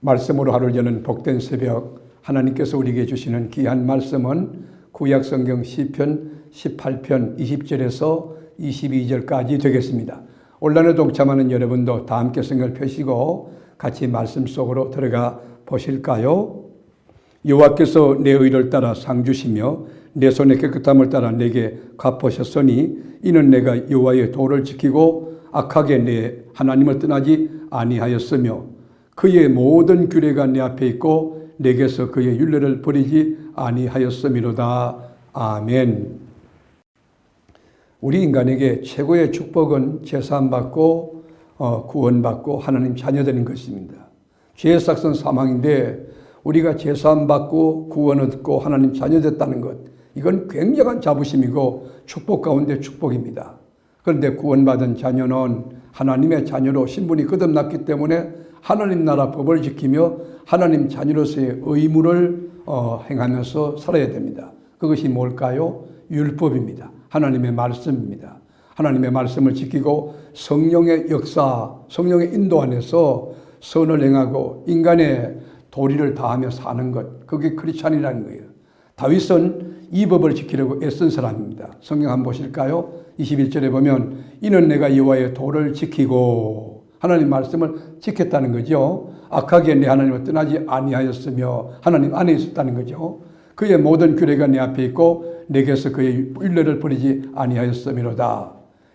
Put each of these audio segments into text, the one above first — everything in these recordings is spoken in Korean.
말씀으로 하루를 여는 복된 새벽, 하나님께서 우리에게 주시는 귀한 말씀은 구약성경 시편 18편 20절에서 22절까지 되겠습니다. 온라인에 동참하는 여러분도 다 함께 성경을 펴시고 같이 말씀 속으로 들어가 보실까요? 여호와께서 내 의를 따라 상 주시며 내 손의 깨끗함을 따라 내게 갚으셨으니 이는 내가 여호와의 도를 지키고 악하게 내 하나님을 떠나지 아니하였으며 그의 모든 규례가 내 앞에 있고 내게서 그의 율례를 버리지 아니하였음이로다. 아멘. 우리 인간에게 최고의 축복은 제사함받고 구원받고 하나님 자녀되는 것입니다. 죄의 삭은 사망인데 우리가 제사함받고 구원 얻고 하나님 자녀됐다는 것, 이건 굉장한 자부심이고 축복 가운데 축복입니다. 그런데 구원받은 자녀는 하나님의 자녀로 신분이 거듭났기 때문에 하나님 나라 법을 지키며 하나님 자녀로서의 의무를 행하면서 살아야 됩니다. 그것이 뭘까요? 율법입니다. 하나님의 말씀입니다. 하나님의 말씀을 지키고 성령의 역사, 성령의 인도 안에서 선을 행하고 인간의 도리를 다하며 사는 것, 그게 크리스찬이라는 거예요. 다윗은 이 법을 지키려고 애쓴 사람입니다. 성경 한번 보실까요? 21절에 보면 이는 내가 여호와의 도를 지키고, 하나님 말씀을 지켰다는 거죠. 악하게 내 하나님을 떠나지 아니하였으며 하나님 안에 있었다는 거죠. 그의 모든 규례가 내 앞에 있고 내게서 그의 율례를 버리지 아니하였음이로다.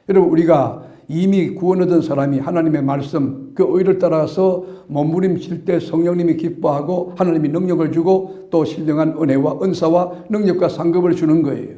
여러분, 우리가 이미 구원 얻은 사람이 하나님의 말씀, 그 의를 따라서 몸부림칠 때 성령님이 기뻐하고 하나님이 능력을 주고 또 신령한 은혜와 은사와 능력과 상급을 주는 거예요.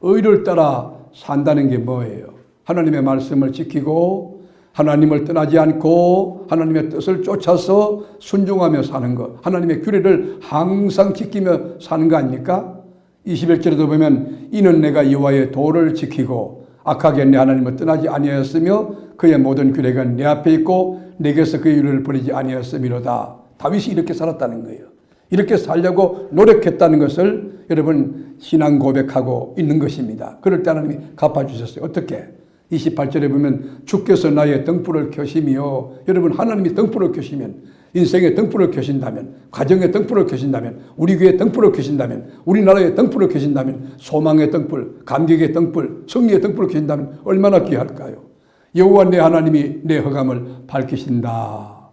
의를 따라 산다는 게 뭐예요? 하나님의 말씀을 지키고 하나님을 떠나지 않고 하나님의 뜻을 쫓아서 순종하며 사는 것, 하나님의 규례를 항상 지키며 사는 거 아닙니까? 21절에도 보면 이는 내가 여호와의 도를 지키고 악하게 내 하나님을 떠나지 아니하였으며 그의 모든 규례가 내 앞에 있고 내게서 그의 율례를 버리지 아니하였음이로다. 다윗이 이렇게 살았다는 거예요. 이렇게 살려고 노력했다는 것을 여러분 신앙 고백하고 있는 것입니다. 그럴 때 하나님이 갚아주셨어요. 어떻게? 28절에 보면 주께서 나의 등불을 켜시며, 여러분 하나님이 등불을 켜시면, 인생의 등불을 켜신다면, 가정의 등불을 켜신다면, 우리 교회의 등불을 켜신다면, 우리나라의 등불을 켜신다면, 소망의 등불, 감격의 등불, 승리의 등불을 켜신다면 얼마나 귀할까요? 여호와 내 하나님이 내 흑암을 밝히신다.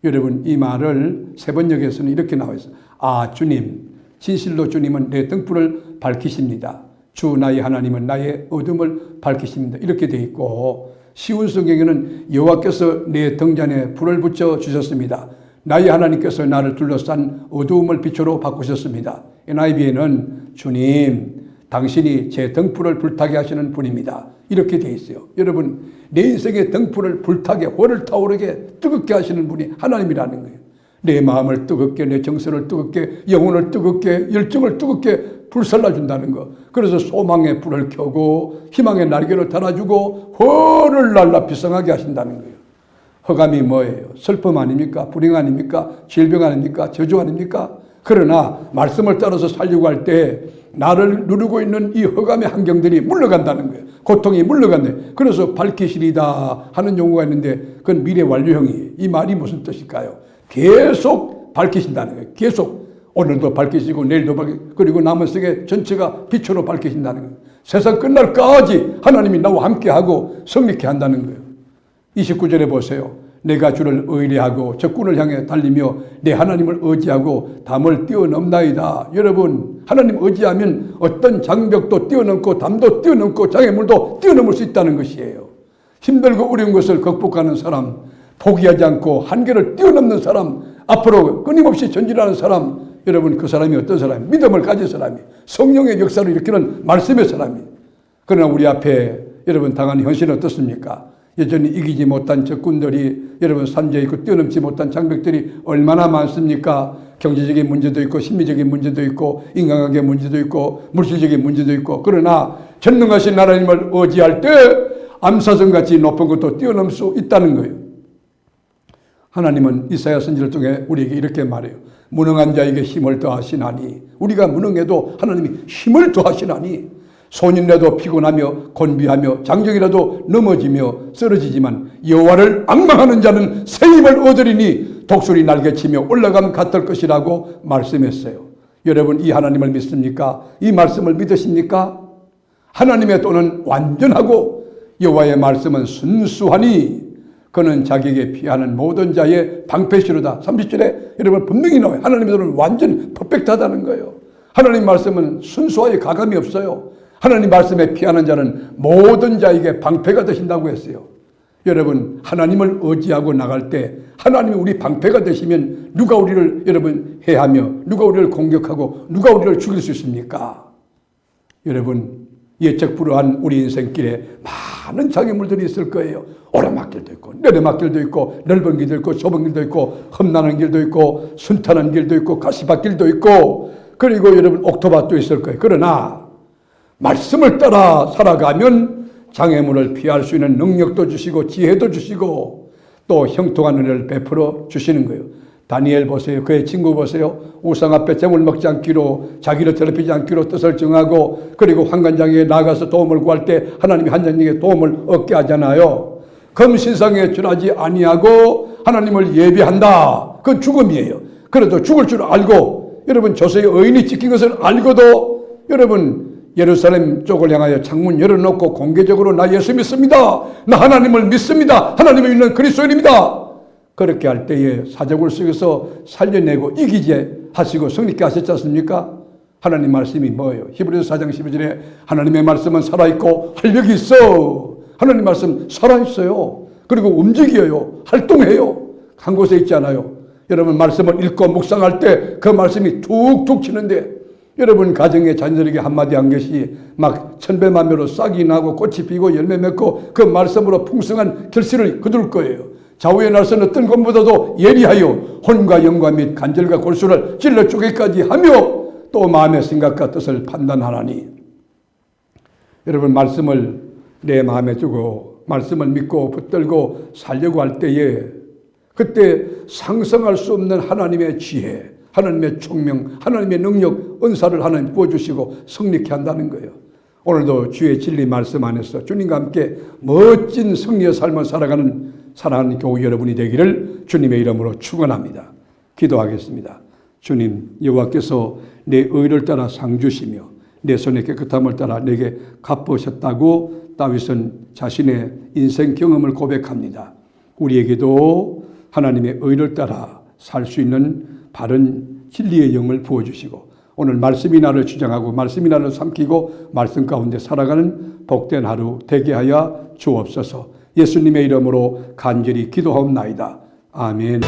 여러분 이 말을 세번역에서는 이렇게 나와 있어요. 아 주님, 진실로 주님은 내 등불을 밝히십니다. 주 나의 하나님은 나의 어둠을 밝히십니다. 이렇게 되어 있고, 쉬운 성경에는 여호와께서 내 등잔에 불을 붙여 주셨습니다. 나의 하나님께서 나를 둘러싼 어두움을 빛으로 바꾸셨습니다. NIV에는 주님, 당신이 제 등불을 불타게 하시는 분입니다. 이렇게 되어 있어요. 여러분, 내 인생의 등불을 불타게,火를 타오르게 뜨겁게 하시는 분이 하나님이라는 거예요. 내 마음을 뜨겁게, 내 정서를 뜨겁게, 영혼을 뜨겁게, 열정을 뜨겁게 불살라준다는 거. 그래서 소망의 불을 켜고 희망의 날개를 달아주고火를 날라 비상하게 하신다는 거예요. 흑암이 뭐예요? 슬픔 아닙니까? 불행 아닙니까? 질병 아닙니까? 저주 아닙니까? 그러나 말씀을 따라서 살려고 할 때 나를 누르고 있는 이 흑암의 환경들이 물러간다는 거예요. 고통이 물러간대. 그래서 밝히시리다 하는 용어가 있는데 그건 미래 완료형이에요. 이 말이 무슨 뜻일까요? 계속 밝히신다는 거예요. 계속. 오늘도 밝히시고 내일도 밝히시고 그리고 남은 세계 전체가 빛으로 밝히신다는 거예요. 세상 끝날까지 하나님이 나와 함께하고 성립케 한다는 거예요. 29절에 보세요. 내가 주를 의뢰하고 적군을 향해 달리며 내 하나님을 의지하고 담을 뛰어넘나이다. 여러분, 하나님 의지하면 어떤 장벽도 뛰어넘고 담도 뛰어넘고 장애물도 뛰어넘을 수 있다는 것이에요. 힘들고 어려운 것을 극복하는 사람, 포기하지 않고 한계를 뛰어넘는 사람, 앞으로 끊임없이 전진하는 사람, 여러분 그 사람이 어떤 사람이에요? 믿음을 가진 사람이에요. 성령의 역사를 일으키는 말씀의 사람이에요. 그러나 우리 앞에 여러분 당하는 현실은 어떻습니까? 여전히 이기지 못한 적군들이, 여러분 산재에 있고 뛰어넘지 못한 장벽들이 얼마나 많습니까? 경제적인 문제도 있고 심리적인 문제도 있고 인간관계 문제도 있고 물질적인 문제도 있고, 그러나 전능하신 하나님을 의지할 때 암사성같이 높은 것도 뛰어넘을 수 있다는 거예요. 하나님은 이사야 선지를 통해 우리에게 이렇게 말해요. 무능한 자에게 힘을 더하시나니, 우리가 무능해도 하나님이 힘을 더하시나니, 손인이라도 피곤하며 곤비하며 장정이라도 넘어지며 쓰러지지만 여호와를 앙망하는 자는 새 힘을 얻으리니 독수리 날개치며 올라감 같을 것이라고 말씀했어요. 여러분, 이 하나님을 믿습니까? 이 말씀을 믿으십니까? 하나님의 도는 완전하고 여호와의 말씀은 순수하니 그는 자기에게 피하는 모든 자의 방패시로다. 30절에 여러분 분명히 나와요. 하나님의 도는 완전 퍼펙트하다는 거예요. 하나님 말씀은 순수하게 가감이 없어요. 하나님 말씀에 피하는 자는 모든 자에게 방패가 되신다고 했어요. 여러분, 하나님을 의지하고 나갈 때 하나님이 우리 방패가 되시면 누가 우리를 여러분 해하며 누가 우리를 공격하고 누가 우리를 죽일 수 있습니까? 여러분, 예측불허한 우리 인생길에 많은 장애물들이 있을 거예요. 오르막길도 있고 내리막길도 있고 넓은 길도 있고 좁은 길도 있고 험난한 길도 있고 순탄한 길도 있고 가시밭길도 있고 그리고 여러분 옥토밭도 있을 거예요. 그러나 말씀을 따라 살아가면 장애물을 피할 수 있는 능력도 주시고 지혜도 주시고 또 형통한 은혜를 베풀어 주시는 거예요. 다니엘 보세요. 그의 친구 보세요. 우상 앞에 재물 먹지 않기로 자기를 더럽히지 않기로 뜻을 정하고 그리고 환관장에 나가서 도움을 구할 때 하나님이 한장에게 도움을 얻게 하잖아요. 금신상에 절하지 아니하고 하나님을 예배한다. 그건 죽음이에요. 그래도 죽을 줄 알고 여러분 조세의 의인이 지킨 것을 알고도 여러분 예루살렘 쪽을 향하여 창문 열어놓고 공개적으로 나 예수 믿습니다. 나 하나님을 믿습니다. 하나님을 믿는 그리스도인입니다. 그렇게 할 때에 사적을 속에서 살려내고 이기게 하시고 성립케 하셨지 않습니까? 하나님 말씀이 뭐예요? 히브리서 4장 12절에 하나님의 말씀은 살아있고 활력이 있어. 하나님 말씀 살아있어요. 그리고 움직여요. 활동해요. 한 곳에 있지 않아요. 여러분 말씀을 읽고 묵상할 때 그 말씀이 툭툭 치는데 여러분 가정의 자녀들에게 한마디 한 것이 막 천배만배로 싹이 나고 꽃이 피고 열매 맺고 그 말씀으로 풍성한 결실을 거둘 거예요. 좌우의 날선 어떤 것보다도 예리하여 혼과 영과 및 관절과 골수를 찔러 쪼개기까지 하며 또 마음의 생각과 뜻을 판단하나니 여러분 말씀을 내 마음에 두고 말씀을 믿고 붙들고 살려고 할 때에 그때 상상할 수 없는 하나님의 지혜, 하나님의 총명, 하나님의 능력, 은사를 하나님 부어주시고 성립케 한다는 거예요. 오늘도 주의 진리 말씀 안에서 주님과 함께 멋진 승리의 삶을 살아가는 사랑하는 교우 여러분이 되기를 주님의 이름으로 축원합니다. 기도하겠습니다. 주님, 여호와께서 내 의를 따라 상 주시며 내 손의 깨끗함을 따라 내게 갚으셨다고 다윗은 자신의 인생 경험을 고백합니다. 우리에게도 하나님의 의를 따라 살 수 있는 바른 진리의 영을 부어주시고 오늘 말씀이 나를 주장하고 말씀이 나를 삼키고 말씀 가운데 살아가는 복된 하루 되게 하여 주옵소서. 예수님의 이름으로 간절히 기도하옵나이다. 아멘.